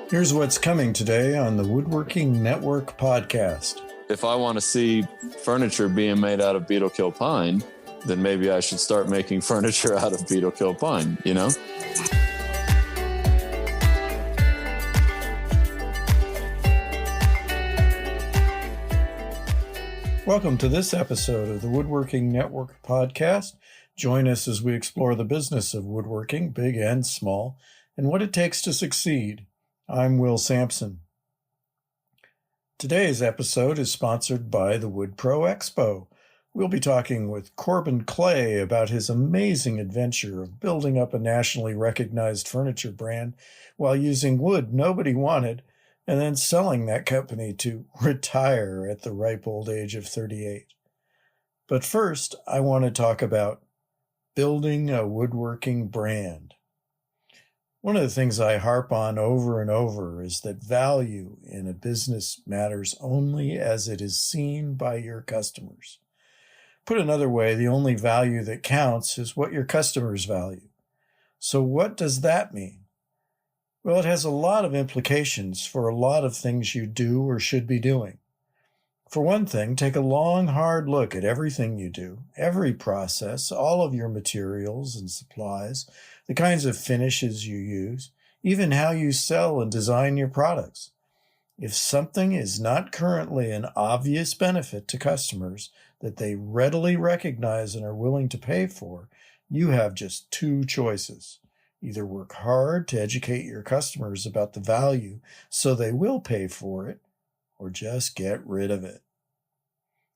Here's what's coming today on the Woodworking Network podcast. If I want to see furniture being made out of beetle kill pine, then maybe I should start making furniture out of beetle kill pine, you know? Welcome to this episode of the Woodworking Network podcast. Join us as we explore the business of woodworking, big and small, and what it takes to succeed. I'm Will Sampson. Today's episode is sponsored by the Wood Pro Expo. We'll be talking with Corbin Clay about his amazing adventure of building up a nationally recognized furniture brand while using wood nobody wanted, and then selling that company to retire at the ripe old age of 38. But first, I want to talk about building a woodworking brand. One of the things I harp on over and over is that value in a business matters only as it is seen by your customers. Put another way, the only value that counts is what your customers value. So what does that mean? Well, it has a lot of implications for a lot of things you do or should be doing. For one thing, take a long, hard look at everything you do, every process, all of your materials and supplies, the kinds of finishes you use, even how you sell and design your products. If something is not currently an obvious benefit to customers that they readily recognize and are willing to pay for, you have just two choices. Either work hard to educate your customers about the value so they will pay for it, or just get rid of it.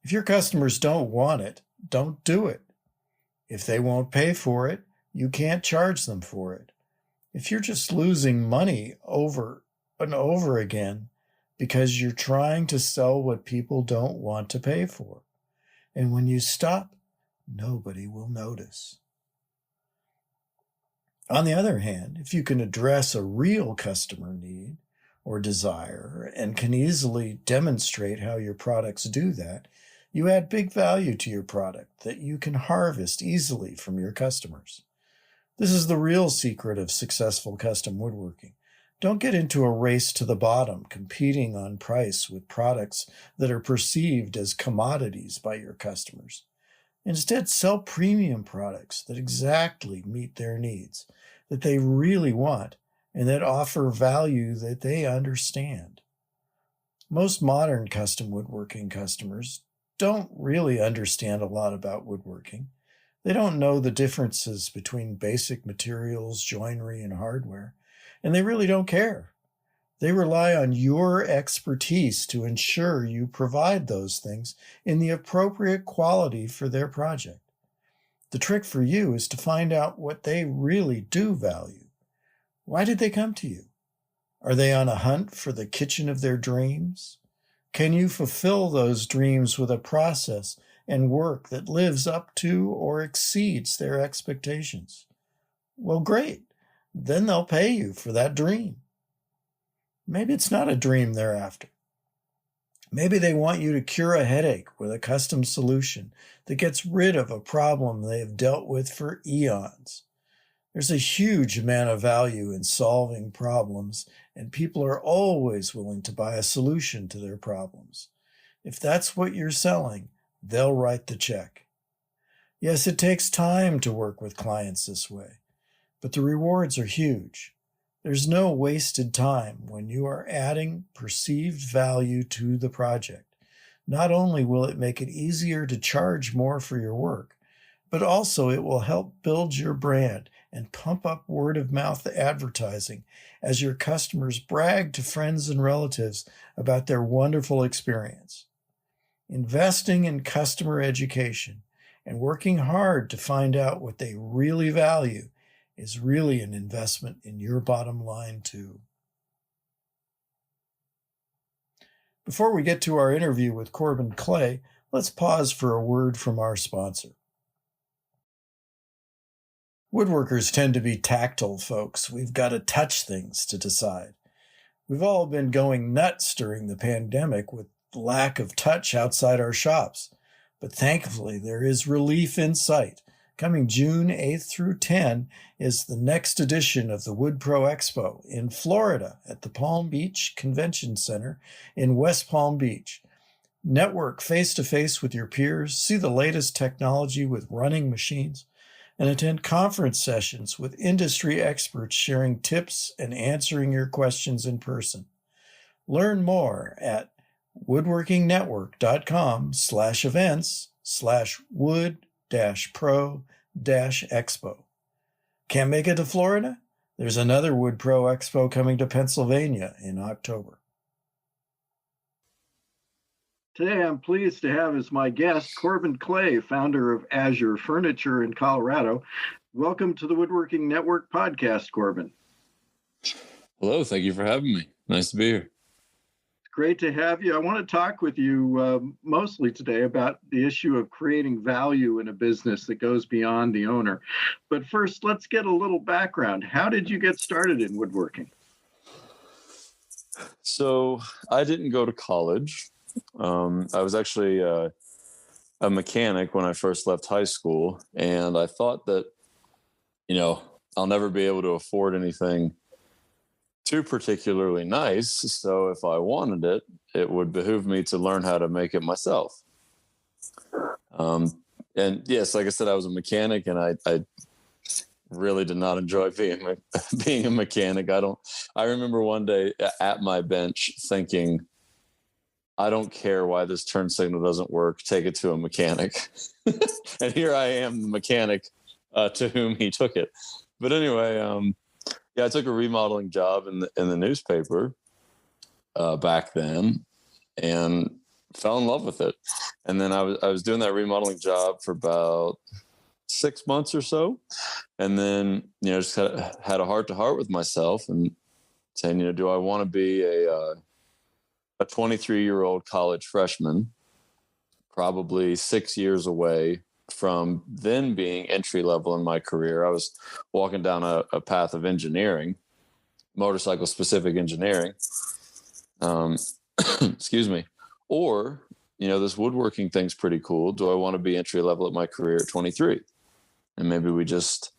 If your customers don't want it, don't do it. If they won't pay for it, you can't charge them for it. If you're just losing money over and over again because you're trying to sell what people don't want to pay for, and when you stop, nobody will notice. On the other hand, if you can address a real customer need or desire and can easily demonstrate how your products do that, you add big value to your product that you can harvest easily from your customers. This is the real secret of successful custom woodworking. Don't get into a race to the bottom, competing on price with products that are perceived as commodities by your customers. Instead, sell premium products that exactly meet their needs, that they really want, and that offer value that they understand. Most modern custom woodworking customers don't really understand a lot about woodworking. They don't know the differences between basic materials, joinery, and hardware, and they really don't care. They rely on your expertise to ensure you provide those things in the appropriate quality for their project. The trick for you is to find out what they really do value. Why did they come to you? Are they on a hunt for the kitchen of their dreams? Can you fulfill those dreams with a process and work that lives up to or exceeds their expectations? Well, great. Then they'll pay you for that dream. Maybe it's not a dream they're after. Maybe they want you to cure a headache with a custom solution that gets rid of a problem they have dealt with for eons. There's a huge amount of value in solving problems, and people are always willing to buy a solution to their problems. If that's what you're selling, they'll write the check. Yes, it takes time to work with clients this way, but the rewards are huge. There's no wasted time when you are adding perceived value to the project. Not only will it make it easier to charge more for your work, but also it will help build your brand and pump up word-of-mouth advertising as your customers brag to friends and relatives about their wonderful experience. Investing in customer education and working hard to find out what they really value is really an investment in your bottom line too. Before we get to our interview with Corbin Clay, let's pause for a word from our sponsor. Woodworkers tend to be tactile folks. We've got to touch things to decide. We've all been going nuts during the pandemic with lack of touch outside our shops, but thankfully there is relief in sight Coming June 8th through 10 is the next edition of the Wood Pro Expo in Florida at the Palm Beach Convention Center in West Palm Beach. Network face-to-face with your peers, see the latest technology with running machines, and attend conference sessions with industry experts sharing tips and answering your questions in person. Learn more at woodworkingnetwork.com/events/wood-pro-expo. Can't make it to Florida? There's another Wood Pro Expo coming to Pennsylvania in October. Today, I'm pleased to have as my guest Corbin Clay, founder of Azure Furniture in Colorado. Welcome to the Woodworking Network podcast, Corbin. Hello, thank you for having me. Nice to be here. It's great to have you. I want to talk with you mostly today about the issue of creating value in a business that goes beyond the owner. But first, let's get a little background. How did you get started in woodworking? So I didn't go to college. I was actually a mechanic when I first left high school, and I thought that, I'll never be able to afford anything too particularly nice. So if I wanted it, it would behoove me to learn how to make it myself. And yes, like I said, I was a mechanic, and I really did not enjoy being a mechanic. I remember one day at my bench thinking, I don't care why this turn signal doesn't work. Take it to a mechanic. And here I am, the mechanic to whom he took it. But anyway, I took a remodeling job in the newspaper back then, and fell in love with it. And then I was doing that remodeling job for about 6 months or so, and then just had a heart to heart with myself and saying, do I want to be a 23-year-old college freshman, probably 6 years away from then being entry level in my career. I was walking down a path of engineering, motorcycle specific engineering. Excuse me. Or, this woodworking thing's pretty cool. Do I want to be entry level at my career at 23? And maybe we just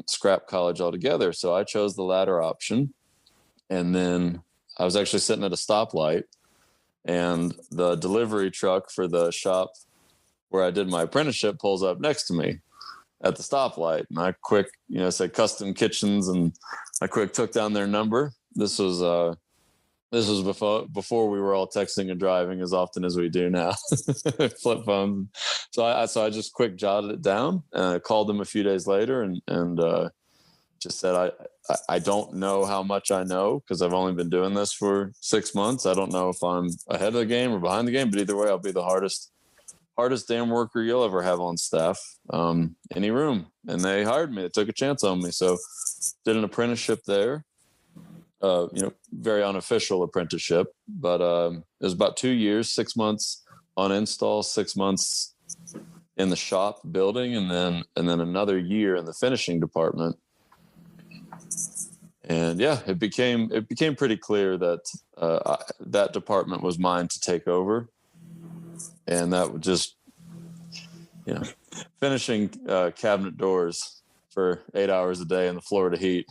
scrap college altogether. So I chose the latter option. And then I was actually sitting at a stoplight, and the delivery truck for the shop where I did my apprenticeship pulls up next to me at the stoplight. And I quick, said Custom Kitchens, and I quick took down their number. This was before we were all texting and driving as often as we do now, flip phones. So I just quick jotted it down, and I called them a few days later and just said, I don't know how much I know, because I've only been doing this for 6 months. I don't know if I'm ahead of the game or behind the game, but either way, I'll be the hardest damn worker you'll ever have on staff, any room. And they hired me. They took a chance on me. So did an apprenticeship there, very unofficial apprenticeship, but it was about 2 years, 6 months on install, 6 months in the shop building, and then another year in the finishing department. And it became pretty clear that that department was mine to take over. And that would just, finishing cabinet doors for 8 hours a day in the Florida heat.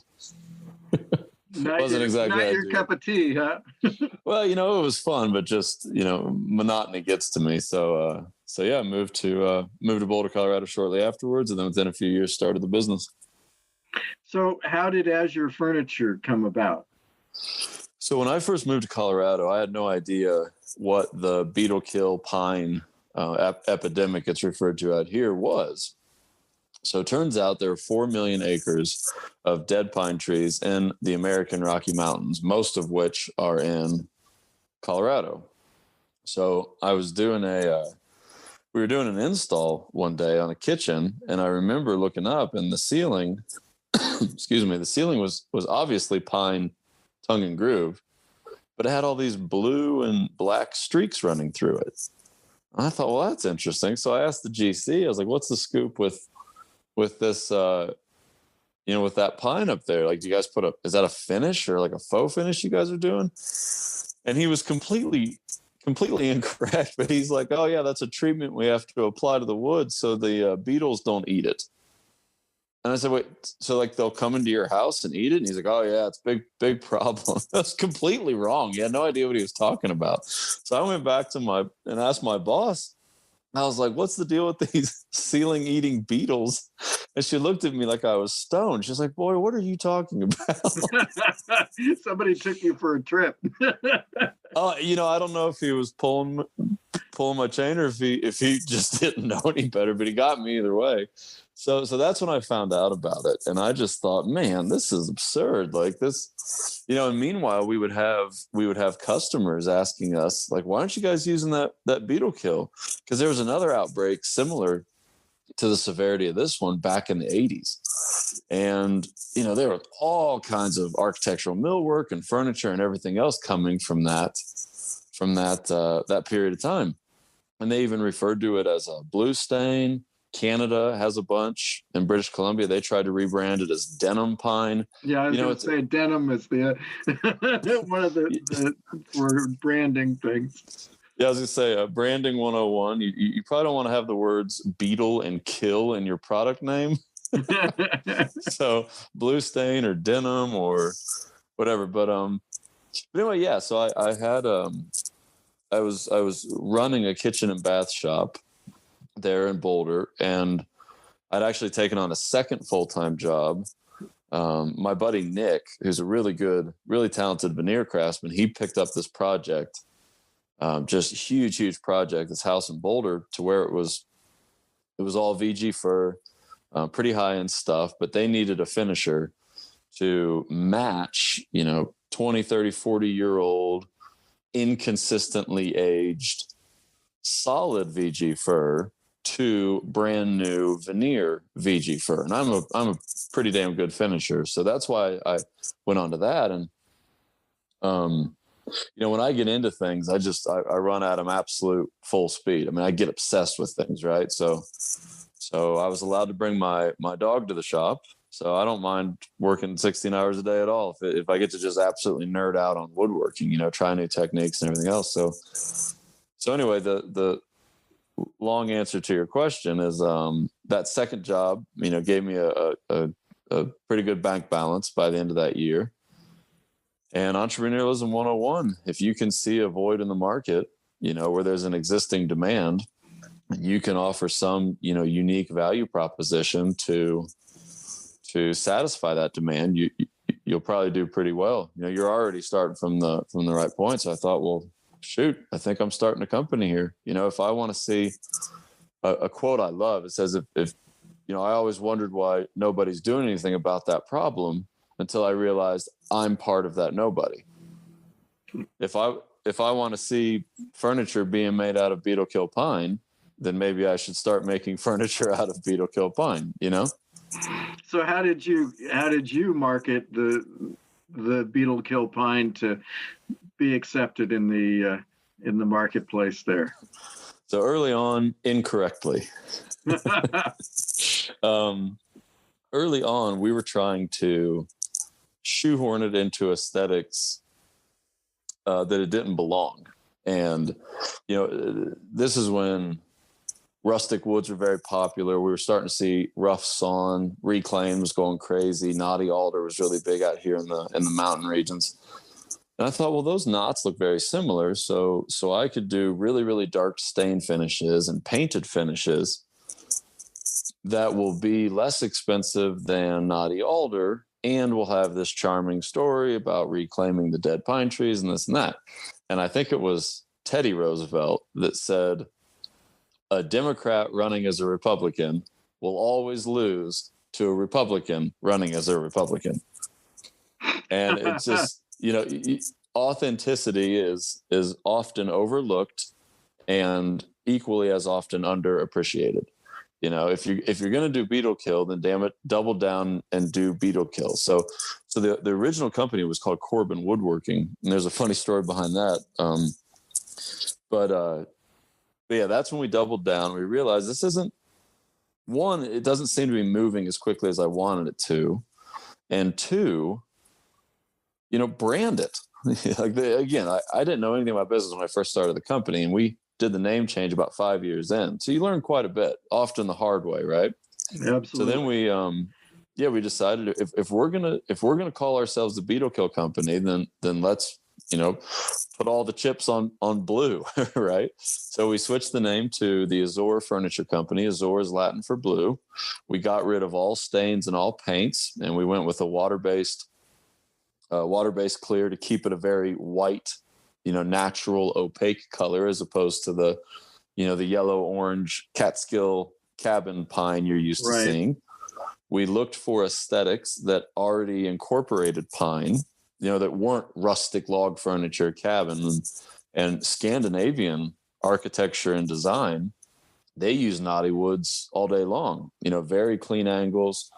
Wasn't exactly not your cup of tea, huh? Well, it was fun, but just, monotony gets to me. So I moved to Boulder, Colorado shortly afterwards. And then within a few years started the business. So how did Azure Furniture come about? So when I first moved to Colorado, I had no idea what the beetle kill pine epidemic it's referred to out here was. So it turns out there are 4 million acres of dead pine trees in the American Rocky Mountains, most of which are in Colorado. So I was doing we were doing an install one day on a kitchen, and I remember looking up, and the ceiling, the ceiling was obviously pine tongue and groove, but it had all these blue and black streaks running through it. And I thought, well, that's interesting. So I asked the GC, I was like, what's the scoop with this, with that pine up there? Like, do you guys is that a finish or like a faux finish you guys are doing? And he was completely completely incorrect, but he's like, oh yeah, that's a treatment we have to apply to the wood so the beetles don't eat it. And I said, wait, so like they'll come into your house and eat it? And he's like, oh yeah, it's big problem. That's completely wrong. He had no idea what he was talking about. So I went back to and asked my boss. I was like, what's the deal with these ceiling eating beetles? And she looked at me like I was stoned. She's like, boy, what are you talking about? Somebody took you for a trip. I don't know if he was pulling my chain or if he just didn't know any better, but he got me either way. So that's when I found out about it. And I just thought, man, this is absurd. Like this, and meanwhile we would have customers asking us like, why aren't you guys using that beetle kill? Because there was another outbreak similar to the severity of this one back in the 80s. And, there were all kinds of architectural millwork and furniture and everything else coming from that period of time. And they even referred to it as a blue stain. Canada has a bunch. In British Columbia, they tried to rebrand it as denim pine. Yeah, I was going to say denim is the one of the for branding things. Yeah, I was going to say branding 101. You probably don't want to have the words beetle and kill in your product name. So blue stain or denim or whatever. But anyway, yeah. So I had I was running a kitchen and bath shop there in Boulder, and I'd actually taken on a second full-time job. My buddy Nick, who's a really good, really talented veneer craftsman, he picked up this project, just huge project, this house in Boulder, to where it was all VG fir, pretty high-end stuff, but they needed a finisher to match, 20, 30, 40-year-old, inconsistently aged, solid VG fir to brand new veneer VG fir. And I'm a pretty damn good finisher. So that's why I went on to that. And, when I get into things, I run at them absolute full speed. I mean, I get obsessed with things, right? So I was allowed to bring my dog to the shop. So I don't mind working 16 hours a day at all. If I get to just absolutely nerd out on woodworking, try new techniques and everything else. So anyway, the long answer to your question is that second job, gave me a pretty good bank balance by the end of that year. And entrepreneurialism 101, if you can see a void in the market, where there's an existing demand, you can offer some, unique value proposition to satisfy that demand, you'll probably do pretty well. You're already starting from the right point. So I thought, well, shoot, I think I'm starting a company here. If I want to see a quote I love, it says, if I always wondered why nobody's doing anything about that problem until I realized I'm part of that nobody. If I want to see furniture being made out of beetle kill pine, then maybe I should start making furniture out of beetle kill pine, So how did you market the beetle kill pine to be accepted in the marketplace there? So early on, incorrectly. Early on, we were trying to shoehorn it into aesthetics that it didn't belong. And, this is when rustic woods were very popular. We were starting to see rough sawn, reclaim was going crazy. Knotty alder was really big out here in the mountain regions. And I thought, well, those knots look very similar. So I could do really, really dark stain finishes and painted finishes that will be less expensive than knotty alder, and will have this charming story about reclaiming the dead pine trees and this and that. And I think it was Teddy Roosevelt that said, a Democrat running as a Republican will always lose to a Republican running as a Republican. And it's just, authenticity is often overlooked and equally as often underappreciated. If you're going to do beetle kill, then damn it, double down and do beetle kill. So the original company was called Corbin Woodworking, and there's a funny story behind that. But yeah, that's when we doubled down. We realized this isn't, one, it doesn't seem to be moving as quickly as I wanted it to, and two, brand it. Again, I didn't know anything about business when I first started the company, and we did the name change about 5 years in. So you learn quite a bit, often the hard way, right? Absolutely. So then we decided if we're gonna call ourselves the Beetle Kill Company, then let's put all the chips on blue, right? So we switched the name to the Azure Furniture Company. Azure is Latin for blue. We got rid of all stains and all paints, and we went with a water-based clear to keep it a very white, natural opaque color, as opposed to the yellow orange Catskill cabin pine you're used to seeing. We looked for aesthetics that already incorporated pine, that weren't rustic log furniture, cabin, and Scandinavian architecture and design. They use knotty woods all day long, very clean angles,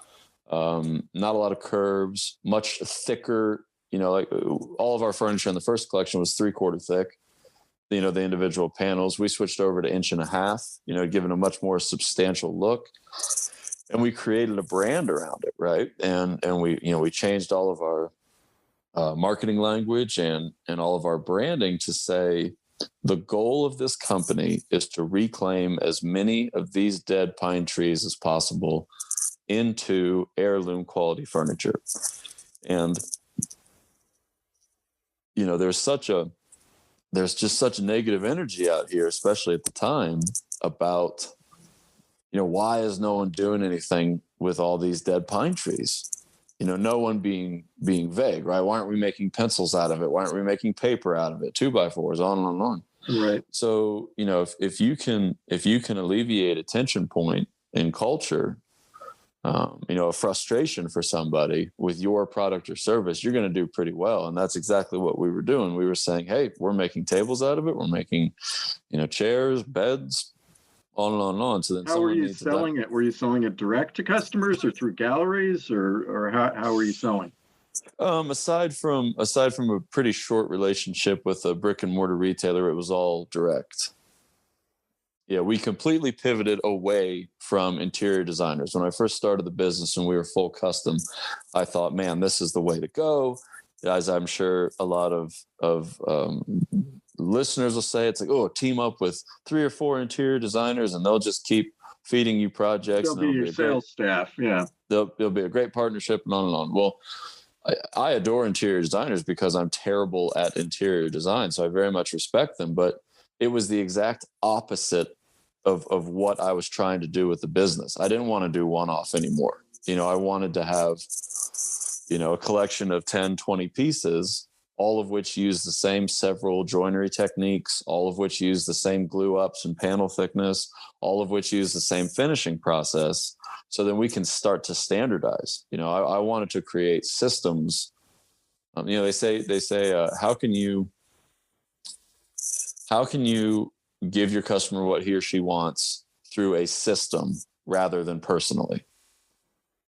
not a lot of curves, much thicker, like all of our furniture in the first collection was 3/4 thick, the individual panels. We switched over to 1.5 inch, giving a much more substantial look. And we created a brand around it, right? And we changed all of our marketing language and all of our branding to say the goal of this company is to reclaim as many of these dead pine trees as possible into heirloom quality furniture. And there's just such negative energy out here, especially at the time, about why is no one doing anything with all these dead pine trees? No one being vague, right? Why aren't we making pencils out of it? Why aren't we making paper out of it? 2x4s, on and on. Right. So, if you can alleviate a tension point in culture, a frustration for somebody with your product or service, you're going to do pretty well. And that's exactly what we were doing. We were saying, hey, we're making tables out of it. We're making, chairs, beds, on and on and on. So then how were you selling it? Were you selling it direct to customers or through galleries, or how were you selling? Aside from a pretty short relationship with a brick and mortar retailer, it was all direct. Yeah, we completely pivoted away from interior designers. When I first started the business and we were full custom, I thought, man, this is the way to go. As I'm sure a lot of listeners will say, it's like, oh, team up with 3 or 4 interior designers and they'll just keep feeding you projects. They'll be your sales staff. Yeah. They'll be a great partnership and on and on. Well, I adore interior designers because I'm terrible at interior design. So I very much respect them, but it was the exact opposite of what I was trying to do with the business. I didn't want to do one-off anymore. I wanted to have, a collection of 10, 20 pieces, all of which use the same several joinery techniques, all of which use the same glue ups and panel thickness, all of which use the same finishing process. So then we can start to standardize. I wanted to create systems. They say, how can you give your customer what he or she wants through a system rather than personally,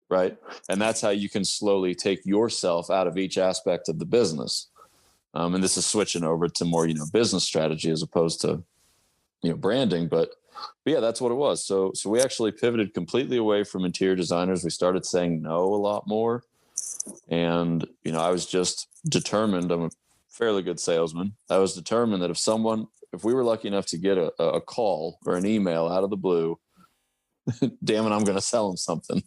right? And that's how you can slowly take yourself out of each aspect of the business. And this is switching over to more, business strategy as opposed to, branding. But yeah, that's what it was. So we actually pivoted completely away from interior designers. We started saying no a lot more. And, I was just determined. I'm a fairly good salesman. I was determined that if we were lucky enough to get a call or an email out of the blue, damn it, I'm going to sell them something.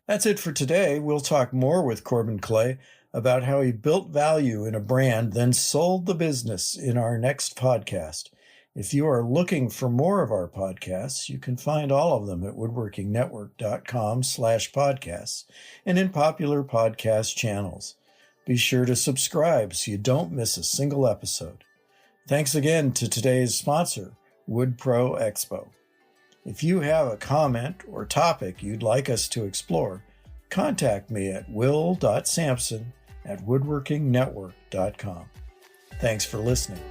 That's it for today. We'll talk more with Corbin Clay about how he built value in a brand, then sold the business in our next podcast. If you are looking for more of our podcasts, you can find all of them at woodworkingnetwork.com/podcasts and in popular podcast channels. Be sure to subscribe so you don't miss a single episode. Thanks again to today's sponsor, Wood Pro Expo. If you have a comment or topic you'd like us to explore, contact me at will.sampson@woodworkingnetwork.com. Thanks for listening.